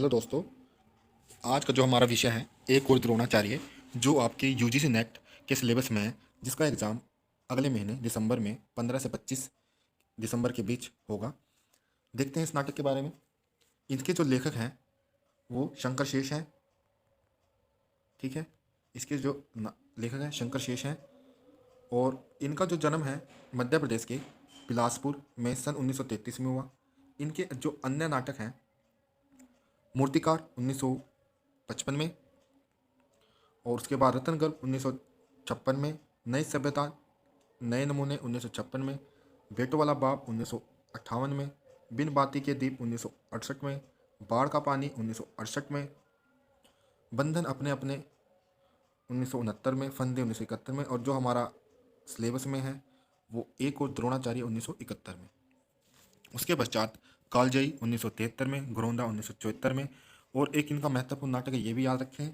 Hello दोस्तों। आज का जो हमारा विषय है एक और द्रोणाचार्य, जो आपके यूजीसी नेट के सिलेबस में है, जिसका एग्ज़ाम अगले महीने दिसंबर में 15 से 25 दिसंबर के बीच होगा। देखते हैं इस नाटक के बारे में। इनके जो लेखक हैं वो शंकर शेष हैं। ठीक है, इसके जो लेखक हैं शंकर शेष हैं, और इनका जो जन्म है मध्य प्रदेश के बिलासपुर में सन 1933 में हुआ। इनके जो अन्य नाटक हैं मूर्तिकार 1955 में, और उसके बाद रतनगढ़ 1956 में, नई सभ्यता नए नमूने 1956 में, बेटों वाला बाप 1958 में, बिन बाती के दीप 1968 में, बाढ़ का पानी 1968 में, बंधन अपने अपने 1969 में, फंदे 1971 में, और जो हमारा सिलेबस में है वो एक और द्रोणाचार्य 1971 में। उसके पश्चात कालजयी 1973 में, घरौंदा 1974 में, और एक इनका महत्वपूर्ण नाटक है, ये भी याद रखें,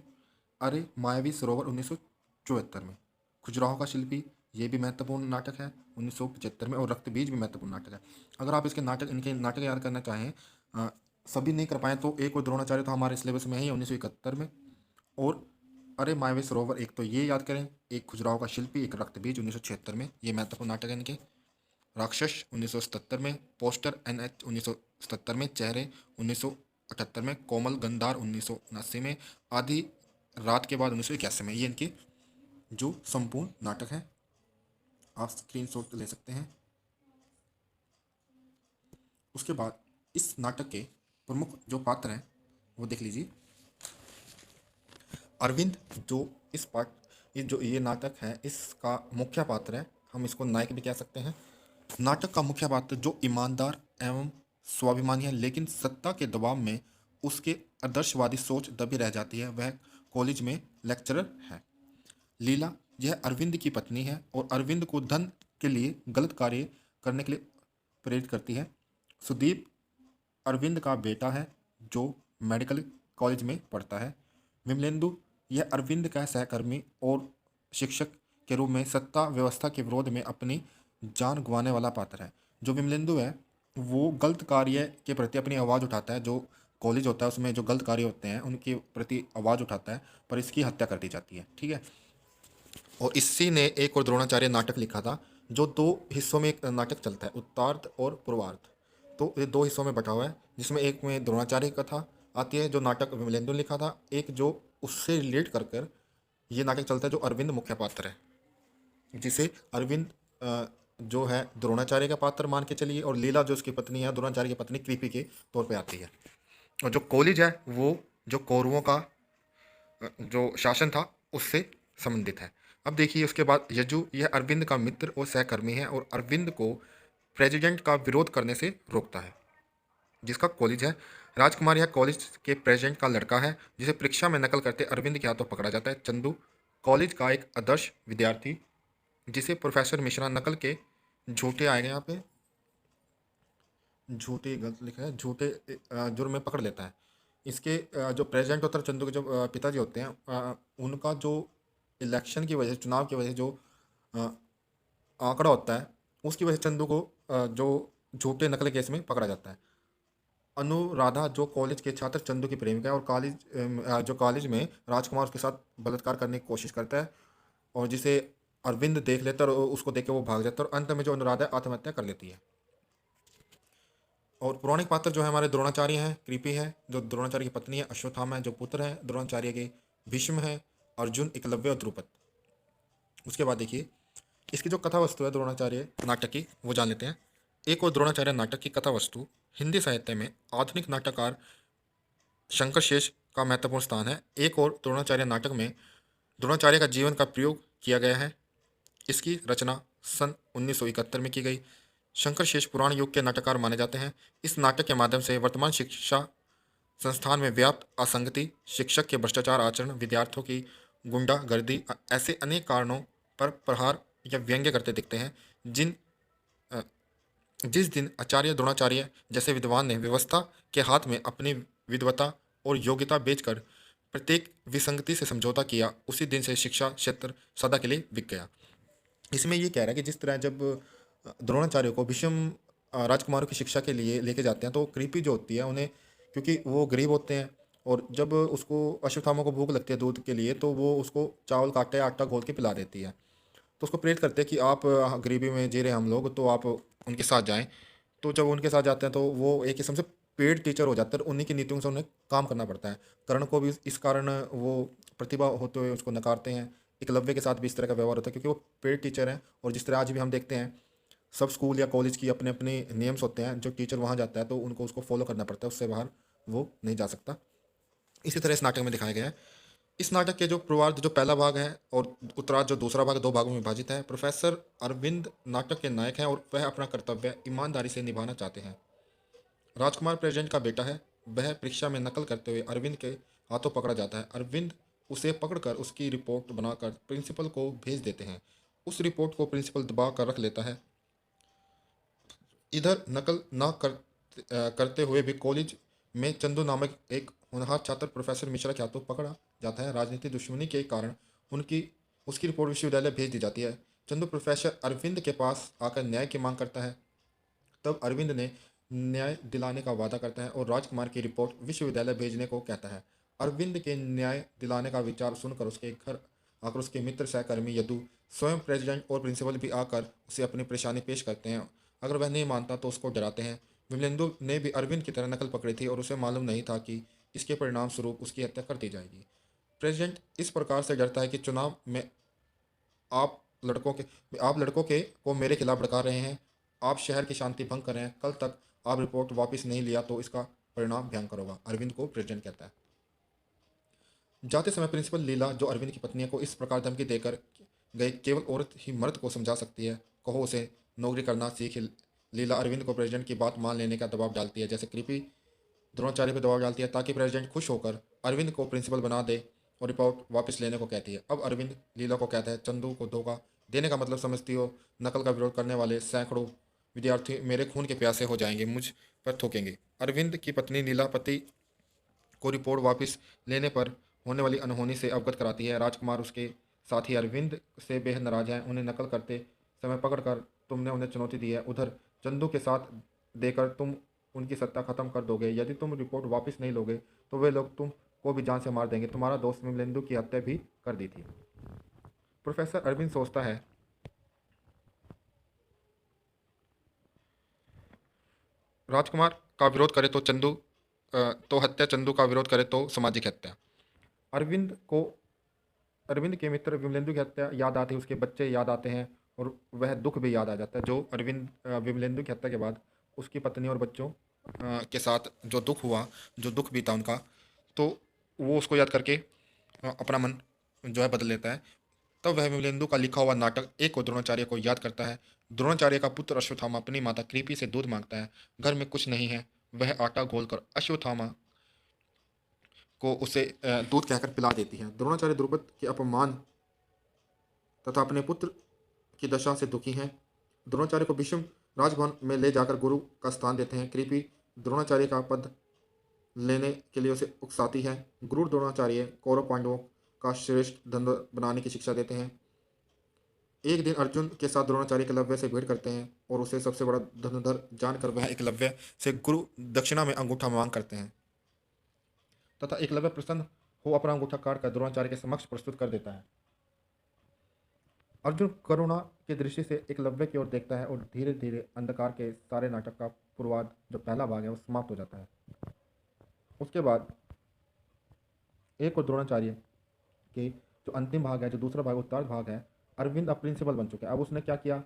अरे मायावी सरोवर 1974 में। खजुराहो का शिल्पी, ये भी महत्वपूर्ण नाटक है 1975 में, और रक्तबीज भी महत्वपूर्ण नाटक है। अगर आप इनके नाटक याद करना चाहें, सभी नहीं कर पाए, तो एक और द्रोणाचार्य तो हमारे सिलेबस में ही है 1971 में, और अरे मायावी सरोवर एक तो ये याद करें, एक खजुराहो का शिल्पी, एक रक्तबीज 1976 में, ये महत्वपूर्ण नाटक है इनके। राक्षस 1977 में, पोस्टर NH 1977 में, चेहरे 1978 में, कोमल गंधार 1979 में, आधी रात के बाद 1981 में। ये इनके जो संपूर्ण नाटक हैं, आप स्क्रीनशॉट ले सकते हैं। उसके बाद इस नाटक के प्रमुख जो पात्र हैं वो देख लीजिए। अरविंद, जो इस पार्ट ये नाटक है, इसका मुख्य पात्र है, हम इसको नायक भी कह सकते हैं। नाटक का मुख्य पात्र जो ईमानदार एवं स्वाभिमानी है, लेकिन सत्ता के दबाव में उसके आदर्शवादी सोच दबी रह जाती है, वह कॉलेज में लेक्चरर है। लीला, यह अरविंद की पत्नी है और अरविंद को धन के लिए गलत कार्य करने के लिए प्रेरित करती है। सुदीप अरविंद का बेटा है जो मेडिकल कॉलेज में पढ़ता है। विमलेंदु, यह अरविंद का सहकर्मी और शिक्षक के रूप में सत्ता व्यवस्था के विरोध में अपनी जान गंवाने वाला पात्र है। जो विमलेंदु है वो गलत कार्य के प्रति अपनी आवाज़ उठाता है, जो कॉलेज होता है उसमें जो गलत कार्य होते हैं उनके प्रति आवाज़ उठाता है, पर इसकी हत्या कर दी जाती है। ठीक है, और इसी ने एक और द्रोणाचार्य नाटक लिखा था, जो दो हिस्सों में एक नाटक चलता है, उत्तरार्ध और पूर्वार्ध। तो ये दो हिस्सों में बटा हुआ है, जिसमें एक में द्रोणाचार्य की कथा आती है जो नाटक विमलेंदु ने लिखा था, एक जो उससे रिलेट कर कर ये नाटक चलता है जो अरविंद मुख्य पात्र है, जिसे अरविंद जो है द्रोणाचार्य का पात्र मान के चलिए, और लीला जो उसकी पत्नी है द्रोणाचार्य की पत्नी कृपी के तौर पे आती है। और जो कॉलेज है वो जो कौरवों का जो शासन था उससे संबंधित है। अब देखिए उसके बाद यजु, यह अरविंद का मित्र और सहकर्मी है और अरविंद को प्रेसिडेंट का विरोध करने से रोकता है, जिसका कॉलेज है। राजकुमार, यह कॉलेज के प्रेसिडेंट का लड़का है, जिसे परीक्षा में नकल करते अरविंद के हाथों पकड़ा जाता है। चंदू, कॉलेज का एक आदर्श विद्यार्थी, जिसे प्रोफेसर मिश्रा नकल के झूठे आएंगे यहाँ पे, झूठे गलत लिखा है, झूठे जुर्म में पकड़ लेता है। इसके जो प्रेसिडेंट होता है चंदू के जो पिताजी होते हैं, उनका जो इलेक्शन की वजह से, चुनाव की वजह से जो अ, आंकड़ा होता है, उसकी वजह से चंदू को जो झूठे नकल केस में पकड़ा जाता है। अनुराधा, जो कॉलेज के छात्र चंदू की प्रेमिका है, और जो कॉलेज में राजकुमार उसके साथ बलात्कार करने की कोशिश करता है, और जिसे अरविंद देख लेता है और उसको देख के वो भाग जाता है, और अंत में जो अनुराधा आत्महत्या कर लेती है। और पौराणिक पात्र जो है हमारे द्रोणाचार्य हैं, कृपि है जो द्रोणाचार्य की पत्नी है, अश्वत्थामा है जो पुत्र है द्रोणाचार्य के, भीष्म है, अर्जुन, एकलव्य और द्रुपद। उसके बाद देखिए इसकी जो कथा वस्तु है द्रोणाचार्य नाटक की, वो जान लेते हैं। एक और द्रोणाचार्य नाटक की कथा वस्तु, हिंदी साहित्य में आधुनिक नाटककार शंकर शेष का महत्वपूर्ण स्थान है। एक और द्रोणाचार्य नाटक में द्रोणाचार्य का जीवन का प्रयोग किया गया है। इसकी रचना सन 1971 में की गई। शंकर शेष पुराण युग के नाटककार माने जाते हैं। इस नाटक के माध्यम से वर्तमान शिक्षा संस्थान में व्याप्त असंगति, शिक्षक के भ्रष्टाचार आचरण, विद्यार्थियों की गुंडागर्दी, ऐसे अनेक कारणों पर प्रहार या व्यंग्य करते दिखते हैं। अ, जिस दिन आचार्य द्रोणाचार्य जैसे विद्वान ने व्यवस्था के हाथ में अपनी विद्वता और योग्यता बेचकर प्रत्येक विसंगति से समझौता किया, उसी दिन से शिक्षा क्षेत्र सदा के लिए बिक गया। इसमें ये कह रहा है कि जिस तरह जब द्रोणाचार्य को भीष्म राजकुमारों की शिक्षा के लिए लेके जाते हैं, तो कृपि जो होती है उन्हें क्योंकि वो गरीब होते हैं। और जब उसको अश्वत्थामा को भूख लगती है दूध के लिए, तो वो उसको चावल का आटा घोल के पिला देती है। तो उसको प्रेरित करते हैं कि आप गरीबी में जी रहे हैं हम लोग, तो आप उनके साथ जाएं। तो जब उनके साथ जाते हैं तो वो एक किस्म से पेड टीचर हो जाता है, और उन्हीं की नीतियों से उन्हें काम करना पड़ता है। कर्ण को भी इस कारण वो प्रतिभा होते हुए उसको नकारते हैं। एकलव्य के साथ भी इस तरह का व्यवहार होता है, क्योंकि वो पेड टीचर हैं। और जिस तरह आज भी हम देखते हैं, सब स्कूल या कॉलेज की अपने अपने नियम्स होते हैं, जो टीचर वहाँ जाता है तो उनको उसको फॉलो करना पड़ता है, उससे बाहर वो नहीं जा सकता। इसी तरह इस नाटक में दिखाया गया है। इस नाटक के जो पूर्वार्ध जो पहला भाग है और उत्तरार्ध जो दूसरा भाग है, दो भागों में विभाजित है। प्रोफेसर अरविंद नाटक के नायक हैं और वह अपना कर्तव्य ईमानदारी से निभाना चाहते हैं। राजकुमार प्रेसिडेंट का बेटा है। वह परीक्षा में नकल करते हुए अरविंद के हाथों पकड़ा जाता है। अरविंद उसे पकड़कर उसकी रिपोर्ट बनाकर प्रिंसिपल को भेज देते हैं। उस रिपोर्ट को प्रिंसिपल दबा कर रख लेता है। इधर नकल न करते हुए भी कॉलेज में चंदू नामक एक होनहार छात्र प्रोफेसर मिश्रा के हाथों पकड़ा जाता है। राजनीतिक दुश्मनी के कारण उनकी उसकी रिपोर्ट विश्वविद्यालय भेज दी जाती है। चंदू प्रोफेसर अरविंद के पास आकर न्याय की मांग करता है। तब अरविंद ने न्याय दिलाने का वादा करता है और राजकुमार की रिपोर्ट विश्वविद्यालय भेजने को कहता है। अरविंद के न्याय दिलाने का विचार सुनकर उसके घर आकर उसके मित्र सहकर्मी यदु, स्वयं प्रेसिडेंट और प्रिंसिपल भी आकर उसे अपनी परेशानी पेश करते हैं। अगर वह नहीं मानता तो उसको डराते हैं। विमलेंदु ने भी अरविंद की तरह नकल पकड़ी थी और उसे मालूम नहीं था कि इसके परिणाम स्वरूप उसकी हत्या कर दी जाएगी। प्रेसिडेंट इस प्रकार से डरता है कि चुनाव में आप लड़कों के आप लड़कों के को मेरे खिलाफ भड़का रहे हैं। आप शहर की शांति भंग कर रहे हैं। कल तक आप रिपोर्ट वापस नहीं लिया तो इसका परिणाम भयंकर होगा, अरविंद को प्रेसिडेंट कहता है। जाते समय प्रिंसिपल लीला, जो अरविंद की पत्नी है, को इस प्रकार धमकी देकर गई, केवल औरत ही मर्द को समझा सकती है। कहो उसे नौकरी करना सीख। लीला अरविंद को प्रेसिडेंट की बात मान लेने का दबाव डालती है, जैसे कृपी द्रोणाचार्य पर दबाव डालती है, ताकि प्रेसिडेंट खुश होकर अरविंद को प्रिंसिपल बना दे और रिपोर्ट वापस लेने को कहती है। अब अरविंद लीला को कहता है, चंदू को धोखा देने का मतलब समझती हो? नकल का विरोध करने वाले सैकड़ों विद्यार्थी मेरे खून के प्यासे हो जाएंगे, मुझ पर थूकेंगे। अरविंद की पत्नी नीला पति को रिपोर्ट वापस लेने पर होने वाली अनहोनी से अवगत कराती है। राजकुमार उसके साथी अरविंद से बेहद नाराज हैं। उन्हें नकल करते समय पकड़कर तुमने उन्हें चुनौती दी है। उधर चंदू के साथ देकर तुम उनकी सत्ता खत्म कर दोगे। यदि तुम रिपोर्ट वापस नहीं लोगे तो वे लोग तुम को भी जान से मार देंगे। तुम्हारा दोस्त विमलेंदु की हत्या भी कर दी थी। प्रोफेसर अरविंद सोचता है, राजकुमार का विरोध करे तो तो हत्या, चंदू का विरोध करे तो सामाजिक हत्या। अरविंद को अरविंद के मित्र विमलेंदु की हत्या याद आती है, उसके बच्चे याद आते हैं और वह दुख भी याद आ जाता है जो विमलेंदु की हत्या के बाद उसकी पत्नी और बच्चों के साथ जो दुख हुआ, जो दुख बीता उनका। तो वो उसको याद करके अपना मन जो है बदल लेता है। तब वह विमलेंदु का लिखा हुआ नाटक एक को द्रोणाचार्य को याद करता है। द्रोणाचार्य का पुत्र अश्वत्थामा अपनी माता कृपि से दूध मांगता है। घर में कुछ नहीं है। वह आटा घोलकर अश्वत्थामा को उसे दूध कहकर पिला देती है। द्रोणाचार्य द्रुपद के अपमान तथा अपने पुत्र की दशा से दुखी हैं। द्रोणाचार्य को भीष्म राजभवन में ले जाकर गुरु का स्थान देते हैं। कृपि द्रोणाचार्य का पद लेने के लिए उसे उकसाती है। गुरु द्रोणाचार्य कौरव पांडवों का श्रेष्ठ धनुर्धर बनाने की शिक्षा देते हैं। एक दिन अर्जुन के साथ द्रोणाचार्य एकलव्य से भेंट करते हैं और उसे सबसे बड़ा धनुर्धर जानकर वह एकलव्य से गुरु दक्षिणा में अंगूठा मांग करते हैं, तथा एकलव्य प्रसन्न हो अपना अंगूठा काट कर द्रोणाचार्य के समक्ष प्रस्तुत कर देता है। अर्जुन करुणा की दृष्टि से एकलव्य की ओर देखता है और धीरे धीरे अंधकार के सारे नाटक का पूर्वार्ध जो पहला भाग है वो समाप्त हो जाता है। उसके बाद एक और द्रोणाचार्य के जो अंतिम भाग है, जो दूसरा भाग उत्तरार्ध भाग है, अरविंद अब प्रिंसिपल बन चुका है। अब उसने क्या किया,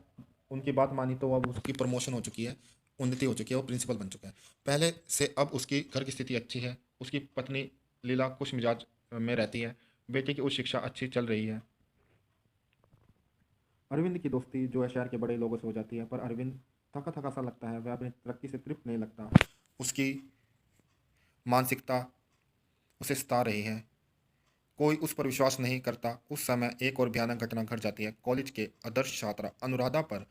उनकी बात मानी तो अब उसकी प्रमोशन हो चुकी है, उन्नति हो चुकी है, वो प्रिंसिपल बन चुका है। पहले से अब उसकी घर की स्थिति अच्छी है। उसकी पत्नी लीला खुश मिजाज में रहती है। बेटी की उच्च शिक्षा अच्छी चल रही है। अरविंद की दोस्ती जो है शहर के बड़े लोगों से हो जाती है, पर अरविंद थका थका सा लगता है। वह अपनी तरक्की से तृप्त नहीं लगता। उसकी मानसिकता उसे सता रही है। कोई उस पर विश्वास नहीं करता। उस समय एक और भयानक घटना घट जाती है। कॉलेज के आदर्श छात्रा अनुराधा पर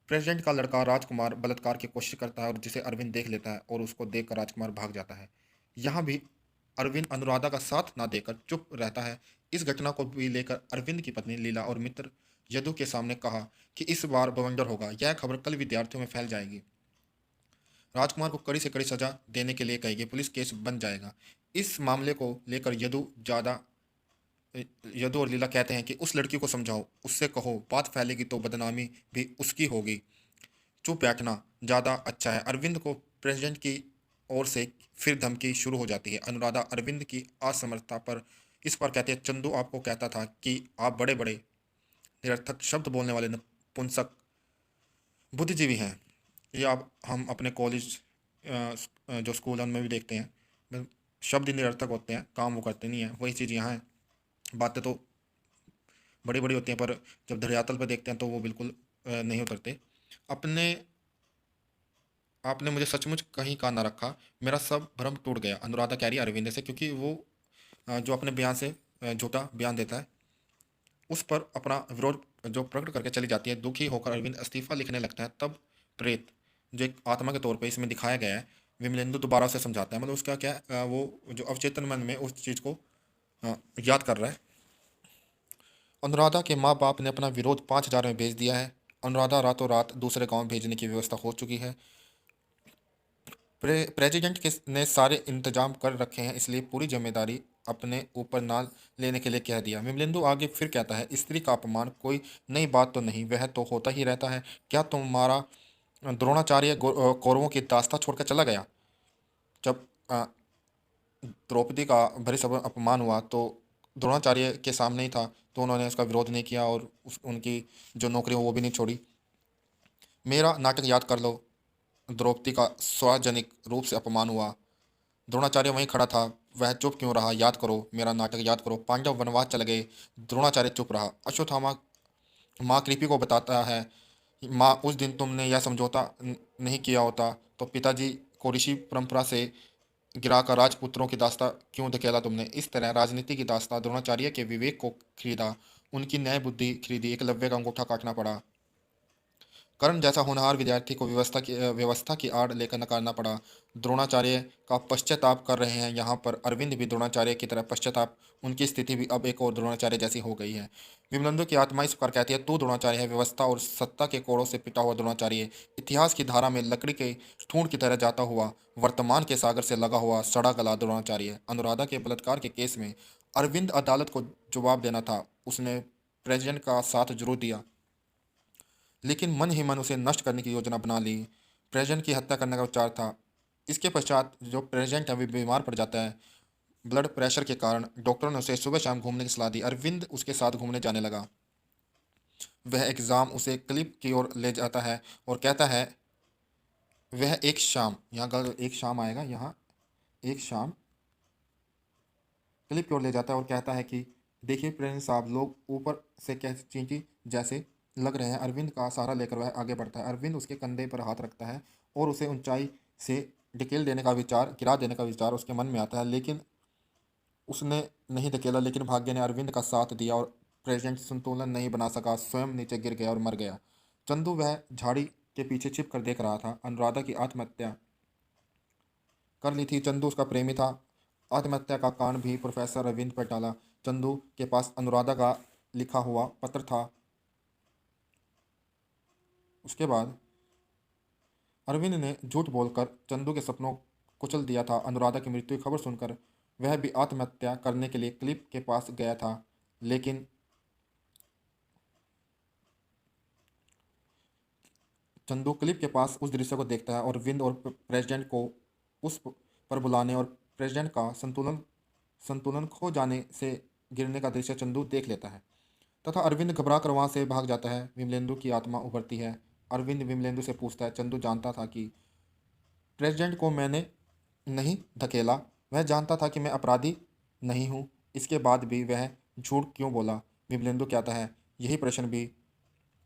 प्रेसिडेंट का लड़का राजकुमार बलात्कार की कोशिश करता है और जिसे अरविंद देख लेता है और उसको देखकर राजकुमार भाग जाता है। यहाँ भी अरविंद अनुराधा का साथ ना देकर चुप रहता है। इस घटना को भी लेकर अरविंद की पत्नी लीला और मित्र यदु के सामने कहा कि इस बार बवंडर होगा, यह खबर कल विद्यार्थियों में फैल जाएगी। राजकुमार को कड़ी से कड़ी सजा देने के लिए कहेगी, पुलिस केस बन जाएगा। इस मामले को लेकर यदु और लीला कहते हैं कि उस लड़की को समझाओ, उससे कहो बात फैलेगी तो बदनामी भी उसकी होगी। चुप बैठना ज़्यादा अच्छा है। अरविंद को प्रेसिडेंट की ओर से फिर धमकी शुरू हो जाती है। अनुराधा अरविंद की असमर्थता पर इस पर कहती है, चंदू आपको कहता था कि आप बड़े बड़े निरर्थक शब्द बोलने वाले नपुंसक बुद्धिजीवी हैं। ये आप हम अपने कॉलेज जो स्कूल है उनमें भी देखते हैं, शब्द ही निरर्थक होते हैं, काम वो करते नहीं हैं। वही चीज़ यहाँ है, बातें तो बड़ी बड़ी होती हैं पर जब धरातल पर देखते हैं तो वो बिल्कुल नहीं उतरते। अपने आपने मुझे सचमुच कहीं का ना रखा, मेरा सब भ्रम टूट गया। अनुराधा कह रही है अरविंद से, क्योंकि वो जो अपने बयान से झूठा बयान देता है उस पर अपना विरोध जो प्रकट करके चली जाती है। दुखी होकर अरविंद इस्तीफा लिखने लगता है। तब प्रेत जो एक आत्मा के तौर पे इसमें दिखाया गया है, विमलेंदु दोबारा से समझाता है, मतलब उसका क्या वो जो अवचेतन मन में उस चीज़ को याद कर रहा है। अनुराधा के माँ बाप ने अपना विरोध 5,000 में भेज दिया है। अनुराधा रातों रात दूसरे गांव भेजने की व्यवस्था हो चुकी है। प्रेसिडेंट के ने सारे इंतजाम कर रखे हैं, इसलिए पूरी जिम्मेदारी अपने ऊपर ना लेने के लिए कह दिया। विमलेंदु आगे फिर कहता है, स्त्री का अपमान कोई नई बात तो नहीं, वह तो होता ही रहता है। क्या तुम्हारा द्रोणाचार्य कौरवों की दास्ता छोड़कर चला गया? जब द्रौपदी का भरी सभा अपमान हुआ तो द्रोणाचार्य के सामने ही था, तो उन्होंने उसका विरोध नहीं किया और उनकी जो नौकरी हो वो भी नहीं छोड़ी। मेरा नाटक याद कर लो। द्रौपदी का सार्वजनिक रूप से अपमान हुआ, द्रोणाचार्य वहीं खड़ा था, वह चुप क्यों रहा? याद करो, मेरा नाटक याद करो। पांडव वनवास चले गए, द्रोणाचार्य चुप रहा। अश्वत्थामा माँ कृपी को बताता है, माँ उस दिन तुमने यह समझौता नहीं किया होता तो पिताजी को ऋषि परंपरा से गिराकर राजपुत्रों की दास्ता क्यों धकेला तुमने? इस तरह राजनीति की दास्ता द्रोणाचार्य के विवेक को खरीदा, उनकी न्याय बुद्धि खरीदी, एकलव्य का अंगूठा काटना पड़ा। कर्ण जैसा होनहार विद्यार्थी को व्यवस्था की आड़ लेकर नकारना पड़ा। द्रोणाचार्य का पश्चाताप कर रहे हैं यहाँ पर अरविंद भी द्रोणाचार्य की तरह पश्चाताप, उनकी स्थिति भी अब एक और द्रोणाचार्य जैसी हो गई है। विमलेंदु की आत्मा इस प्रकार कहती है, तू द्रोणाचार्य है, व्यवस्था और सत्ता के कोड़ों से पिटा हुआ द्रोणाचार्य, इतिहास की धारा में लकड़ी के ठूंठ की तरह जाता हुआ, वर्तमान के सागर से लगा हुआ सड़ा गला द्रोणाचार्य। अनुराधा के बलात्कार के केस में अरविंद अदालत को जवाब देना था, उसने प्रेसिडेंट का साथ जरूर दिया, लेकिन मन ही मन उसे नष्ट करने की योजना बना ली। प्रेसिडेंट की हत्या करने का विचार था। इसके पश्चात जो प्रेसिडेंट है वो बीमार पड़ जाता है। ब्लड प्रेशर के कारण डॉक्टरों ने उसे सुबह शाम घूमने की सलाह दी। अरविंद उसके साथ घूमने जाने लगा। वह एग्ज़ाम उसे क्लिप की ओर ले जाता है और कहता है, वह एक शाम, यहाँ एक शाम आएगा, यहाँ एक शाम क्लिप की ओर ले जाता है और कहता है कि देखिए प्रेसिडेंट साहब, लोग ऊपर से कैसे चींटी जैसे लग रहे हैं। अरविंद का सहारा लेकर वह आगे बढ़ता है। अरविंद उसके कंधे पर हाथ रखता है और उसे ऊंचाई से ढकेल देने का विचार, गिरा देने का विचार उसके मन में आता है, लेकिन उसने नहीं धकेला। लेकिन भाग्य ने अरविंद का साथ दिया और प्रेसिडेंट संतुलन नहीं बना सका, स्वयं नीचे गिर गया और मर गया। चंदू वह झाड़ी के पीछे छिप कर देख रहा था। अनुराधा की आत्महत्या कर ली थी, चंदू उसका प्रेमी था। आत्महत्या का कारण भी प्रोफेसर अरविंद पर डाला। चंदू के पास अनुराधा का लिखा हुआ पत्र था। उसके बाद अरविंद ने झूठ बोलकर चंदू के सपनों को कुचल दिया था। अनुराधा की मृत्यु की खबर सुनकर वह भी आत्महत्या करने के लिए क्लिप के पास गया था, लेकिन चंदू क्लिप के पास उस दृश्य को देखता है और अरविंद और प्रेसिडेंट को उस पर बुलाने और प्रेसिडेंट का संतुलन संतुलन खो जाने से गिरने का दृश्य चंदू देख लेता है तथा अरविंद घबरा कर वहां से भाग जाता है। विमलेंदु की आत्मा उभरती है। अरविंद विमलेंदु से पूछता है, चंदू जानता था कि प्रेसिडेंट को मैंने नहीं धकेला, वह जानता था कि मैं अपराधी नहीं हूँ, इसके बाद भी वह झूठ क्यों बोला? विमलेंदु कहता है, यही प्रश्न भी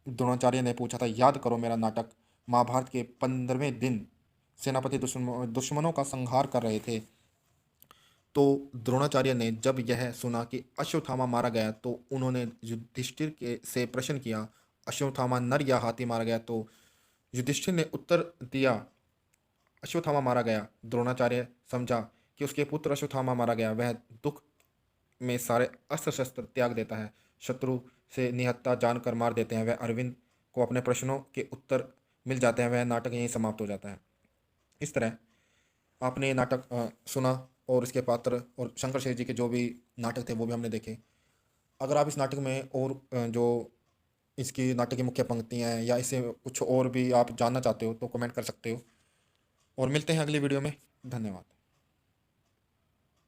द्रोणाचार्य ने पूछा था। याद करो मेरा नाटक। महाभारत के 15वें दिन सेनापति दुश्मनों का संहार कर रहे थे, तो द्रोणाचार्य ने जब यह सुना कि अश्वत्थामा मारा गया तो उन्होंने युधिष्ठिर के से प्रश्न किया, अश्वत्थामा नर या हाथी मारा गया? तो युधिष्ठिर ने उत्तर दिया, अश्वत्थामा मारा गया। द्रोणाचार्य समझा कि उसके पुत्र अश्वत्थामा मारा गया। वह दुख में सारे अस्त्र शस्त्र त्याग देता है, शत्रु से निहत्था जानकर मार देते हैं। वह अरविंद को अपने प्रश्नों के उत्तर मिल जाते हैं। वह नाटक यहीं समाप्त हो जाता है। इस तरह आपने ये नाटक सुना और इसके पात्र और शंकर शेठ जी के जो भी नाटक थे वो भी हमने देखे। अगर आप इस नाटक में और जो इसकी नाटक की मुख्य पंक्तियाँ हैं या इससे कुछ और भी आप जानना चाहते हो तो कमेंट कर सकते हो। और मिलते हैं अगली वीडियो में। धन्यवाद।